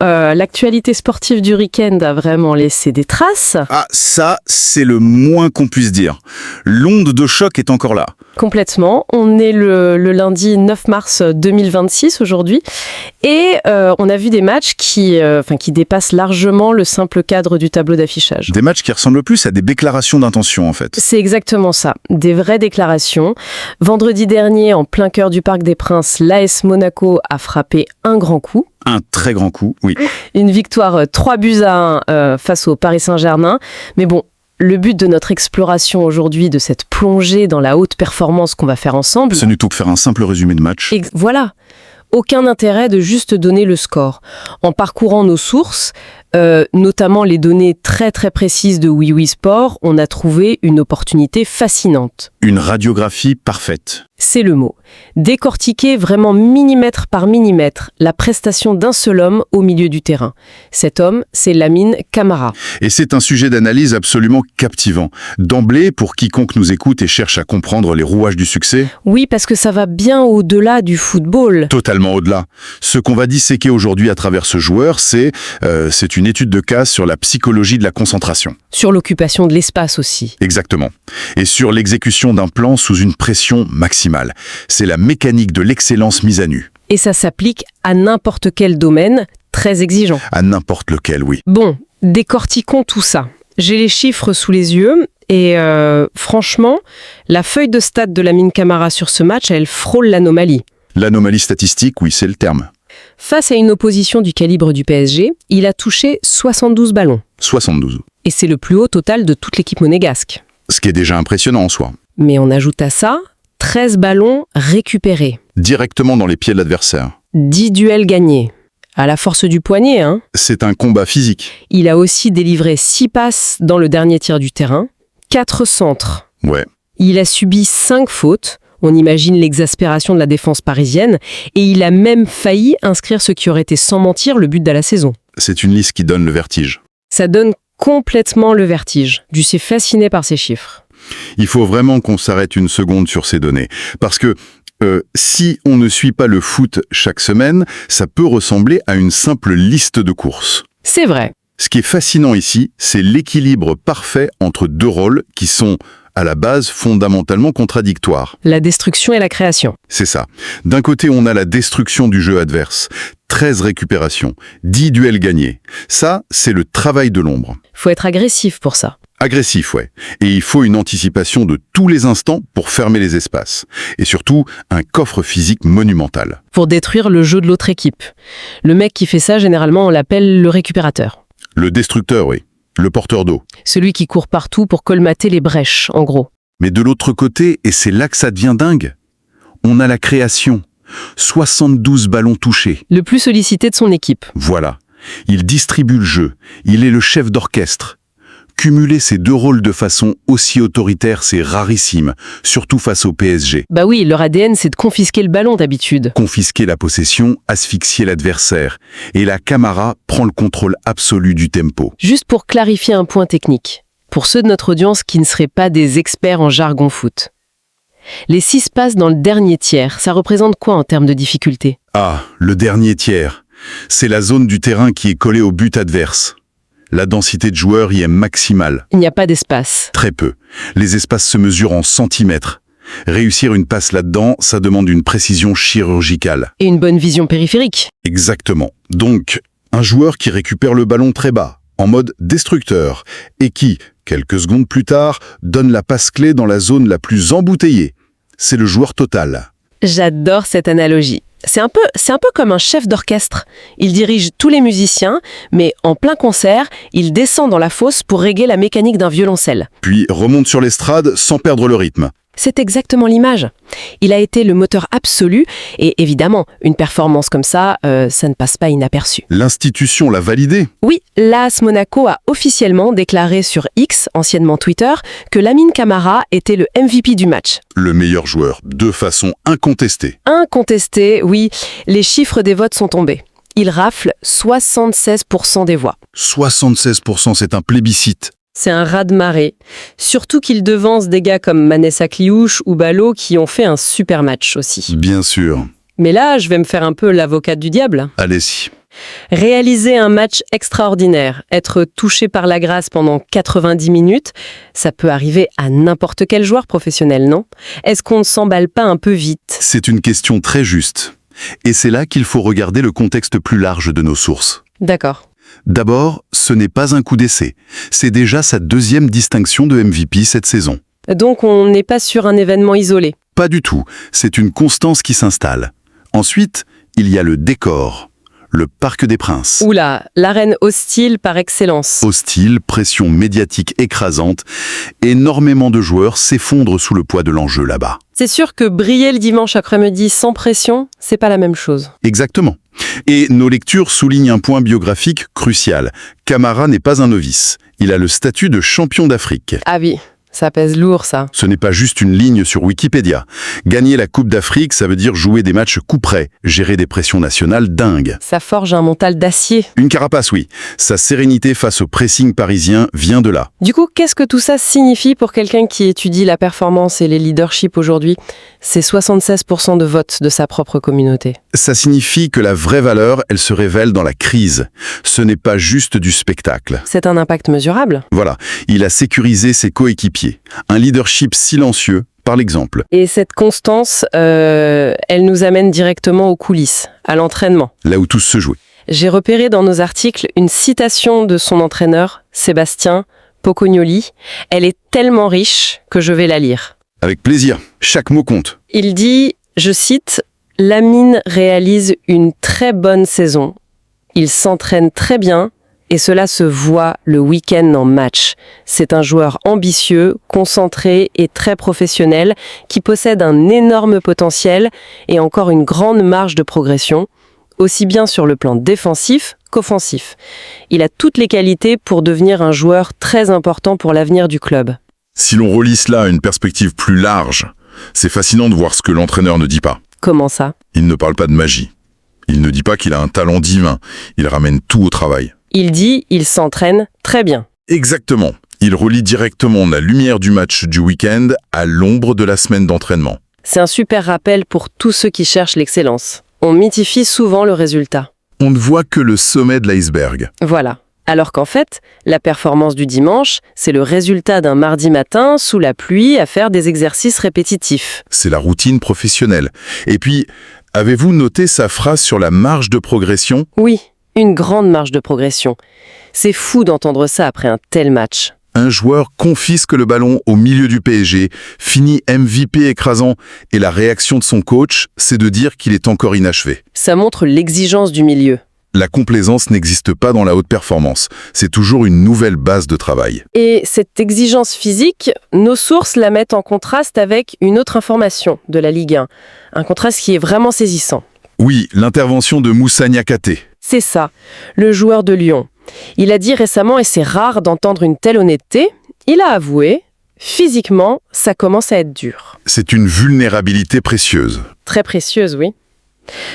l'actualité sportive du week-end a vraiment laissé des traces. Ah, ça, c'est le moins qu'on puisse dire. L'onde de choc est encore là. Complètement. On est le lundi 9 mars 2026 aujourd'hui et on a vu des matchs qui dépassent largement le simple cadre du tableau d'affichage. Des matchs qui ressemblent plus à des déclarations d'intention, en fait. C'est exactement ça, des vraies déclarations. Vendredi dernier, en plein cœur du Parc des Princes, l'AS Monaco a frappé un grand coup. Un très grand coup, oui. Une victoire 3-1 face au Paris Saint-Germain. Mais bon, le but de notre exploration aujourd'hui, de cette plongée dans la haute performance qu'on va faire ensemble... Ce n'est tout que faire un simple résumé de match. Voilà. Aucun intérêt de juste donner le score. En parcourant nos sources, notamment les données très très précises de Oui Oui Sport, on a trouvé une opportunité fascinante. Une radiographie parfaite. C'est le mot. Décortiquer vraiment millimètre par millimètre la prestation d'un seul homme au milieu du terrain. Cet homme, c'est Lamine Camara. Et c'est un sujet d'analyse absolument captivant. D'emblée, pour quiconque nous écoute et cherche à comprendre les rouages du succès. Oui, parce que ça va bien au-delà du football. Totalement au-delà. Ce qu'on va disséquer aujourd'hui à travers ce joueur, c'est une étude de cas sur la psychologie de la concentration. Sur l'occupation de l'espace aussi. Exactement. Et sur l'exécution d'un plan sous une pression maximale. C'est la mécanique de l'excellence mise à nu. Et ça s'applique à n'importe quel domaine très exigeant. À n'importe lequel, oui. Bon, décortiquons tout ça. J'ai les chiffres sous les yeux et franchement, la feuille de stats de Lamine Camara sur ce match, elle frôle l'anomalie. L'anomalie statistique, oui, c'est le terme. Face à une opposition du calibre du PSG, il a touché 72 ballons. 72. Et c'est le plus haut total de toute l'équipe monégasque. Ce qui est déjà impressionnant en soi. Mais on ajoute à ça 13 ballons récupérés. Directement dans les pieds de l'adversaire. 10 duels gagnés. À la force du poignet, hein. C'est un combat physique. Il a aussi délivré 6 passes dans le dernier tiers du terrain, 4 centres. Ouais. Il a subi 5 fautes. On imagine l'exaspération de la défense parisienne. Et il a même failli inscrire ce qui aurait été, sans mentir, le but de la saison. C'est une liste qui donne le vertige. Ça donne complètement le vertige. Je suis fasciné par ces chiffres. Il faut vraiment qu'on s'arrête une seconde sur ces données. Parce que si on ne suit pas le foot chaque semaine, ça peut ressembler à une simple liste de courses. C'est vrai. Ce qui est fascinant ici, c'est l'équilibre parfait entre deux rôles qui sont, à la base, fondamentalement contradictoires. La destruction et la création. C'est ça. D'un côté, on a la destruction du jeu adverse. 13 récupérations, 10 duels gagnés. Ça, c'est le travail de l'ombre. Faut être agressif pour ça. Agressif, ouais. Et il faut une anticipation de tous les instants pour fermer les espaces. Et surtout, un coffre physique monumental. Pour détruire le jeu de l'autre équipe. Le mec qui fait ça, généralement, on l'appelle le récupérateur. Le destructeur, oui. Le porteur d'eau. Celui qui court partout pour colmater les brèches, en gros. Mais de l'autre côté, et c'est là que ça devient dingue, on a la création. 72 ballons touchés. Le plus sollicité de son équipe. Voilà. Il distribue le jeu. Il est le chef d'orchestre. Cumuler ces deux rôles de façon aussi autoritaire, c'est rarissime, surtout face au PSG. Bah oui, leur ADN, c'est de confisquer le ballon d'habitude. Confisquer la possession, asphyxier l'adversaire. Et la Camara prend le contrôle absolu du tempo. Juste pour clarifier un point technique, pour ceux de notre audience qui ne seraient pas des experts en jargon foot. Les 6 passes dans le dernier tiers, ça représente quoi en termes de difficulté? Ah, le dernier tiers. C'est la zone du terrain qui est collée au but adverse. La densité de joueurs y est maximale. Il n'y a pas d'espace. Très peu. Les espaces se mesurent en centimètres. Réussir une passe là-dedans, ça demande une précision chirurgicale. Et une bonne vision périphérique. Exactement. Donc, un joueur qui récupère le ballon très bas, en mode destructeur, et qui, quelques secondes plus tard, donne la passe clé dans la zone la plus embouteillée. C'est le joueur total. J'adore cette analogie. C'est un peu comme un chef d'orchestre. Il dirige tous les musiciens, mais en plein concert, il descend dans la fosse pour régler la mécanique d'un violoncelle. Puis remonte sur l'estrade sans perdre le rythme. C'est exactement l'image. Il a été le moteur absolu et évidemment, une performance comme ça, ça ne passe pas inaperçu. L'institution l'a validé. Oui, l'AS Monaco a officiellement déclaré sur X, anciennement Twitter, que Lamine Camara était le MVP du match. Le meilleur joueur, de façon incontestée. Incontesté, oui. Les chiffres des votes sont tombés. Il rafle 76% des voix. 76%, c'est un plébiscite. C'est un raz-de-marée. Surtout qu'il devance des gars comme Manessa Kliouche ou Ballot qui ont fait un super match aussi. Bien sûr. Mais là, je vais me faire un peu l'avocate du diable. Allez-y. Réaliser un match extraordinaire, être touché par la grâce pendant 90 minutes, ça peut arriver à n'importe quel joueur professionnel, non? Est-ce qu'on ne s'emballe pas un peu vite? C'est une question très juste. Et c'est là qu'il faut regarder le contexte plus large de nos sources. D'accord. D'abord, ce n'est pas un coup d'essai. C'est déjà sa deuxième distinction de MVP cette saison. Donc on n'est pas sur un événement isolé. Pas du tout. C'est une constance qui s'installe. Ensuite, il y a le décor. Le Parc des Princes. Oula, l'arène hostile par excellence. Hostile, pression médiatique écrasante, énormément de joueurs s'effondrent sous le poids de l'enjeu là-bas. C'est sûr que briller le dimanche après-midi sans pression, c'est pas la même chose. Exactement. Et nos lectures soulignent un point biographique crucial. Camara n'est pas un novice. Il a le statut de champion d'Afrique. Ah oui, ça pèse lourd ça. Ce n'est pas juste une ligne sur Wikipédia. Gagner la Coupe d'Afrique, ça veut dire jouer des matchs coup près, gérer des pressions nationales dingues. Ça forge un mental d'acier. Une carapace, oui. Sa sérénité face au pressing parisien vient de là. Du coup, qu'est-ce que tout ça signifie pour quelqu'un qui étudie la performance et les leaderships aujourd'hui? C'est 76% de vote de sa propre communauté. Ça signifie que la vraie valeur, elle se révèle dans la crise. Ce n'est pas juste du spectacle. C'est un impact mesurable. Voilà, il a sécurisé ses coéquipiers. Un leadership silencieux, par l'exemple. Et cette constance, elle nous amène directement aux coulisses, à l'entraînement. Là où tout se jouait. J'ai repéré dans nos articles une citation de son entraîneur, Sébastien Pocognoli. Elle est tellement riche que je vais la lire. Avec plaisir, chaque mot compte. Il dit, je cite, « Lamine réalise une très bonne saison. Il s'entraîne très bien et cela se voit le week-end en match. C'est un joueur ambitieux, concentré et très professionnel qui possède un énorme potentiel et encore une grande marge de progression, aussi bien sur le plan défensif qu'offensif. Il a toutes les qualités pour devenir un joueur très important pour l'avenir du club. » Si l'on relie cela à une perspective plus large, c'est fascinant de voir ce que l'entraîneur ne dit pas. Comment ça? Il ne parle pas de magie. Il ne dit pas qu'il a un talent divin. Il ramène tout au travail. Il dit, il s'entraîne très bien. Exactement. Il relie directement la lumière du match du week-end à l'ombre de la semaine d'entraînement. C'est un super rappel pour tous ceux qui cherchent l'excellence. On mythifie souvent le résultat. On ne voit que le sommet de l'iceberg. Voilà. Alors qu'en fait, la performance du dimanche, c'est le résultat d'un mardi matin sous la pluie à faire des exercices répétitifs. C'est la routine professionnelle. Et puis, avez-vous noté sa phrase sur la marge de progression ? Oui, une grande marge de progression. C'est fou d'entendre ça après un tel match. Un joueur confisque le ballon au milieu du PSG, finit MVP écrasant, et la réaction de son coach, c'est de dire qu'il est encore inachevé. Ça montre l'exigence du milieu. La complaisance n'existe pas dans la haute performance. C'est toujours une nouvelle base de travail. Et cette exigence physique, nos sources la mettent en contraste avec une autre information de la Ligue 1. Un contraste qui est vraiment saisissant. Oui, l'intervention de Moussa Niakhaté. C'est ça, le joueur de Lyon. Il a dit récemment, et c'est rare d'entendre une telle honnêteté, il a avoué, physiquement, ça commence à être dur. C'est une vulnérabilité précieuse. Très précieuse, oui.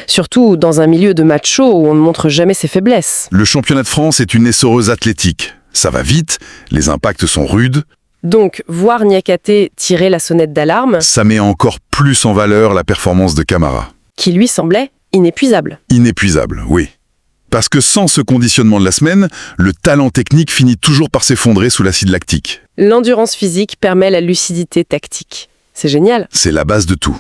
Surtout dans un milieu de macho où on ne montre jamais ses faiblesses. Le championnat de France est une essoreuse athlétique. Ça va vite, les impacts sont rudes. Donc, voir Niakhaté tirer la sonnette d'alarme, Ça met encore plus en valeur la performance de Camara. qui lui semblait inépuisable. Inépuisable, oui. Parce que sans ce conditionnement de la semaine, le talent technique finit toujours par s'effondrer sous l'acide lactique. L'endurance physique permet la lucidité tactique. C'est génial. C'est la base de tout.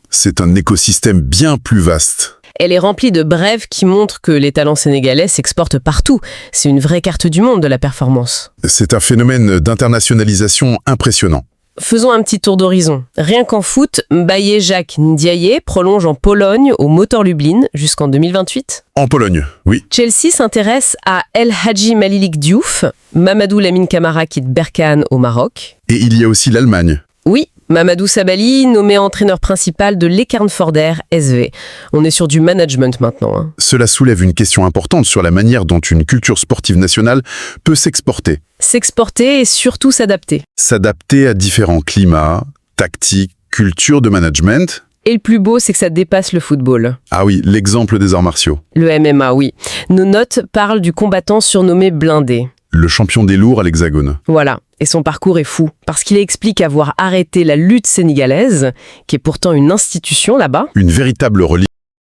C'est un écosystème bien plus vaste. Elle est remplie de brèves qui montrent que les talents sénégalais s'exportent partout. C'est une vraie carte du monde de la performance. C'est un phénomène d'internationalisation impressionnant. Faisons un petit tour d'horizon. Rien qu'en foot, Mbaye Jacques Ndiaye prolonge en Pologne au Motor Lublin jusqu'en 2028. En Pologne, oui. Chelsea s'intéresse à El Hadji Malilik Diouf. Mamadou Lamine Camara quitte Berkane au Maroc. Et il y a aussi l'Allemagne. Oui, Mamadou Sabali, nommé entraîneur principal de l'Ekernforder SV. On est sur du management maintenant. Hein. Cela soulève une question importante sur la manière dont une culture sportive nationale peut s'exporter. S'exporter et surtout s'adapter. S'adapter à différents climats, tactiques, cultures de management. Et le plus beau, c'est que ça dépasse le football. Ah oui, l'exemple des arts martiaux. Le MMA, oui. Nos notes parlent du combattant surnommé Blindé. Le champion des lourds à l'Hexagone. Voilà. Et son parcours est fou, parce qu'il explique avoir arrêté la lutte sénégalaise, qui est pourtant une institution là-bas. Une véritable religion.